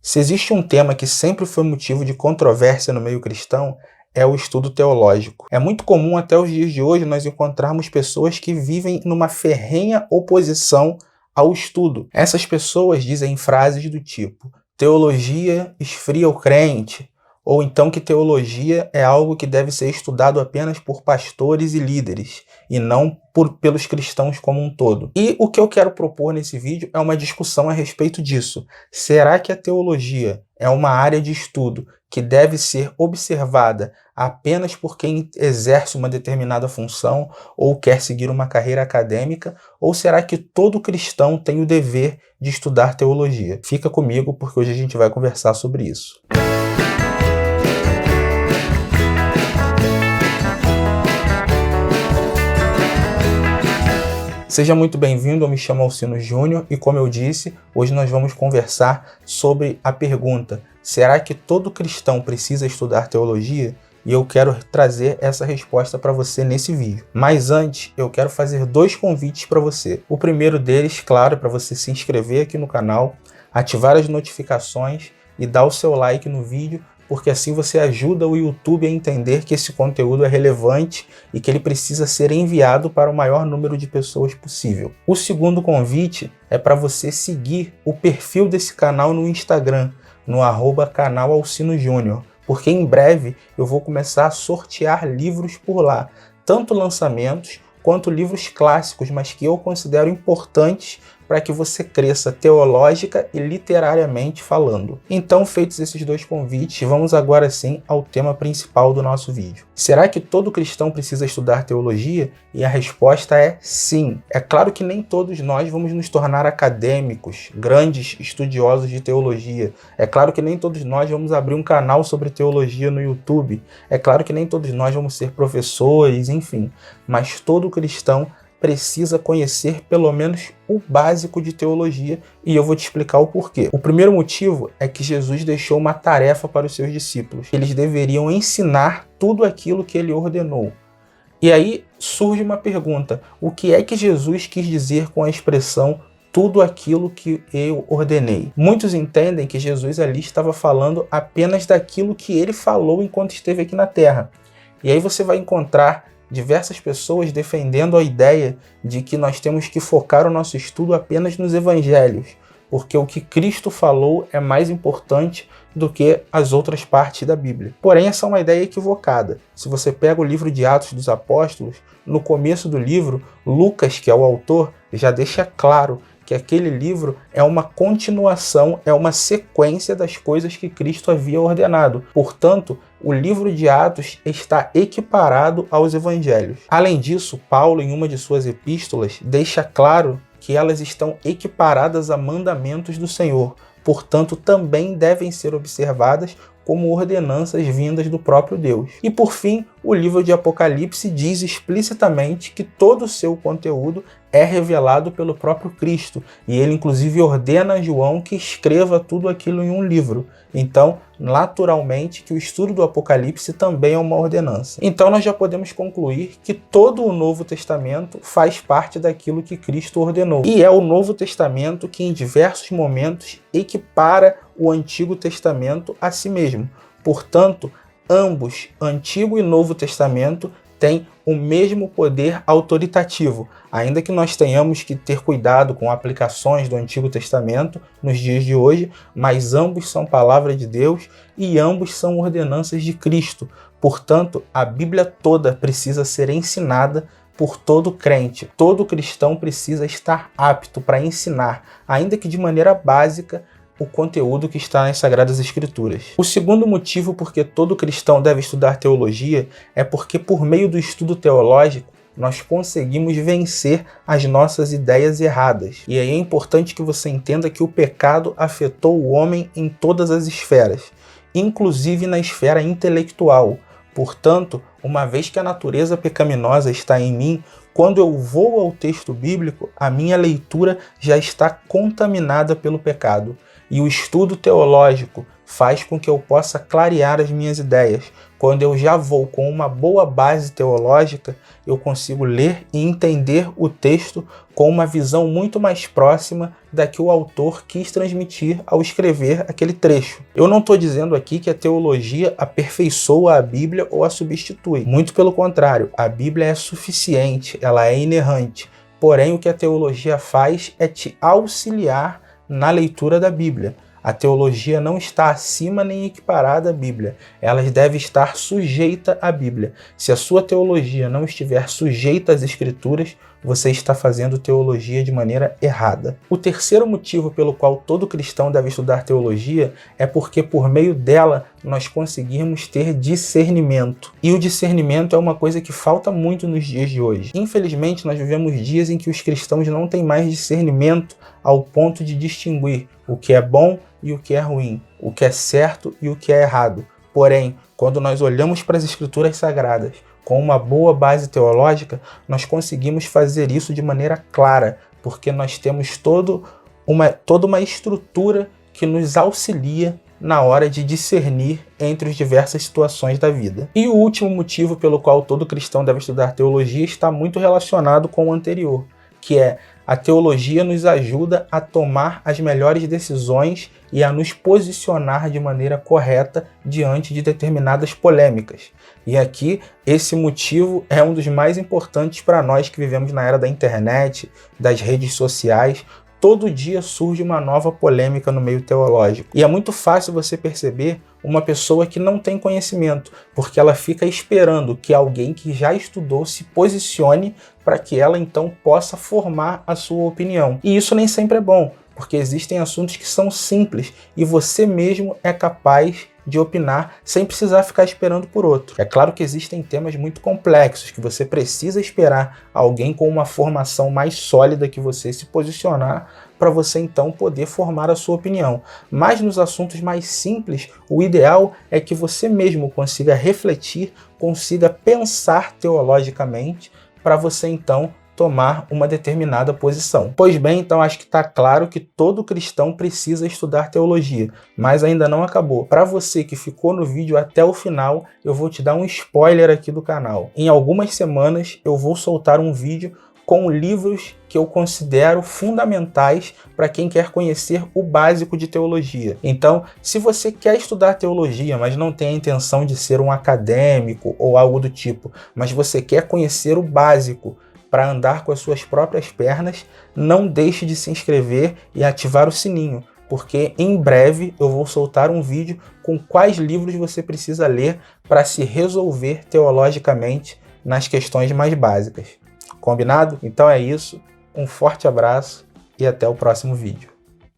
Se existe um tema que sempre foi motivo de controvérsia no meio cristão, é o estudo teológico. É muito comum até os dias de hoje nós encontrarmos pessoas que vivem numa ferrenha oposição ao estudo. Essas pessoas dizem frases do tipo: teologia esfria o crente, ou então que teologia é algo que deve ser estudado apenas por pastores e líderes, e não pelos cristãos como um todo. E o que eu quero propor nesse vídeo é uma discussão a respeito disso. Será que a teologia é uma área de estudo que deve ser observada apenas por quem exerce uma determinada função ou quer seguir uma carreira acadêmica? Ou será que todo cristão tem o dever de estudar teologia? Fica comigo, porque hoje a gente vai conversar sobre isso. Seja muito bem-vindo, eu me chamo Alcino Júnior e, como eu disse, hoje nós vamos conversar sobre a pergunta: será que todo cristão precisa estudar teologia? E eu quero trazer essa resposta para você nesse vídeo. Mas antes, eu quero fazer dois convites para você. O primeiro deles, claro, é para você se inscrever aqui no canal, ativar as notificações e dar o seu like no vídeo, porque assim você ajuda o YouTube a entender que esse conteúdo é relevante e que ele precisa ser enviado para o maior número de pessoas possível. O segundo convite é para você seguir o perfil desse canal no Instagram, no @canal Alcino Júnior, porque em breve eu vou começar a sortear livros por lá, tanto lançamentos quanto livros clássicos, mas que eu considero importantes para que você cresça teológica e literariamente falando. Então, feitos esses dois convites, vamos agora sim ao tema principal do nosso vídeo. Será que todo cristão precisa estudar teologia? E a resposta é sim. É claro que nem todos nós vamos nos tornar acadêmicos, grandes estudiosos de teologia. É claro que nem todos nós vamos abrir um canal sobre teologia no YouTube. É claro que nem todos nós vamos ser professores, enfim. Mas todo cristão precisa conhecer pelo menos o básico de teologia, e eu vou te explicar o porquê. O primeiro motivo é que Jesus deixou uma tarefa para os seus discípulos. Eles deveriam ensinar tudo aquilo que ele ordenou. E aí surge uma pergunta: o que é que Jesus quis dizer com a expressão tudo aquilo que eu ordenei? Muitos entendem que Jesus ali estava falando apenas daquilo que ele falou enquanto esteve aqui na Terra. E aí você vai encontrar diversas pessoas defendendo a ideia de que nós temos que focar o nosso estudo apenas nos evangelhos, porque o que Cristo falou é mais importante do que as outras partes da Bíblia. Porém, essa é uma ideia equivocada. Se você pega o livro de Atos dos Apóstolos, no começo do livro, Lucas, que é o autor, já deixa claro que aquele livro é uma continuação, é uma sequência das coisas que Cristo havia ordenado. Portanto, o livro de Atos está equiparado aos evangelhos. Além disso, Paulo, em uma de suas epístolas, deixa claro que elas estão equiparadas a mandamentos do Senhor. Portanto, também devem ser observadas como ordenanças vindas do próprio Deus. E por fim, o livro de Apocalipse diz explicitamente que todo o seu conteúdo é revelado pelo próprio Cristo, e ele inclusive ordena a João que escreva tudo aquilo em um livro. Então, naturalmente, que o estudo do Apocalipse também é uma ordenança. Então nós já podemos concluir que todo o Novo Testamento faz parte daquilo que Cristo ordenou. E é o Novo Testamento que em diversos momentos equipara o Antigo Testamento a si mesmo. Portanto, ambos, Antigo e Novo Testamento, têm o mesmo poder autoritativo, ainda que nós tenhamos que ter cuidado com aplicações do Antigo Testamento nos dias de hoje, mas ambos são palavra de Deus e ambos são ordenanças de Cristo. Portanto, a Bíblia toda precisa ser ensinada por todo crente. Todo cristão precisa estar apto para ensinar, ainda que de maneira básica, o conteúdo que está nas Sagradas Escrituras. O segundo motivo por que todo cristão deve estudar teologia é porque, por meio do estudo teológico, nós conseguimos vencer as nossas ideias erradas. E aí é importante que você entenda que o pecado afetou o homem em todas as esferas, inclusive na esfera intelectual. Portanto, uma vez que a natureza pecaminosa está em mim, quando eu vou ao texto bíblico, a minha leitura já está contaminada pelo pecado. E o estudo teológico faz com que eu possa clarear as minhas ideias, quando eu já vou com uma boa base teológica, eu consigo ler e entender o texto com uma visão muito mais próxima da que o autor quis transmitir ao escrever aquele trecho. Eu não estou dizendo aqui que a teologia aperfeiçoa a Bíblia ou a substitui. Muito pelo contrário, a Bíblia é suficiente, ela é inerrante. Porém, o que a teologia faz é te auxiliar na leitura da Bíblia. A teologia não está acima nem equiparada à Bíblia. Ela deve estar sujeita à Bíblia. Se a sua teologia não estiver sujeita às Escrituras, você está fazendo teologia de maneira errada. O terceiro motivo pelo qual todo cristão deve estudar teologia é porque por meio dela nós conseguimos ter discernimento. E o discernimento é uma coisa que falta muito nos dias de hoje. Infelizmente, nós vivemos dias em que os cristãos não têm mais discernimento ao ponto de distinguir o que é bom e o que é ruim, o que é certo e o que é errado. Porém, quando nós olhamos para as Escrituras Sagradas com uma boa base teológica, nós conseguimos fazer isso de maneira clara, porque nós temos toda uma estrutura que nos auxilia na hora de discernir entre as diversas situações da vida. E o último motivo pelo qual todo cristão deve estudar teologia está muito relacionado com o anterior, que é a teologia nos ajuda a tomar as melhores decisões e a nos posicionar de maneira correta diante de determinadas polêmicas. E aqui, esse motivo é um dos mais importantes para nós que vivemos na era da internet, das redes sociais. Todo dia surge uma nova polêmica no meio teológico. E é muito fácil você perceber uma pessoa que não tem conhecimento, porque ela fica esperando que alguém que já estudou se posicione para que ela então possa formar a sua opinião. E isso nem sempre é bom, porque existem assuntos que são simples e você mesmo é capaz de opinar sem precisar ficar esperando por outro. É claro que existem temas muito complexos que você precisa esperar alguém com uma formação mais sólida que você se posicionar para você então poder formar a sua opinião. Mas nos assuntos mais simples, o ideal é que você mesmo consiga refletir, consiga pensar teologicamente para você então tomar uma determinada posição. Pois bem, então acho que está claro que todo cristão precisa estudar teologia, mas ainda não acabou. Para você que ficou no vídeo até o final, eu vou te dar um spoiler aqui do canal. Em algumas semanas eu vou soltar um vídeo com livros que eu considero fundamentais para quem quer conhecer o básico de teologia. Então, se você quer estudar teologia, mas não tem a intenção de ser um acadêmico ou algo do tipo, mas você quer conhecer o básico para andar com as suas próprias pernas, não deixe de se inscrever e ativar o sininho, porque em breve eu vou soltar um vídeo com quais livros você precisa ler para se resolver teologicamente nas questões mais básicas. Combinado? Então é isso, um forte abraço e até o próximo vídeo.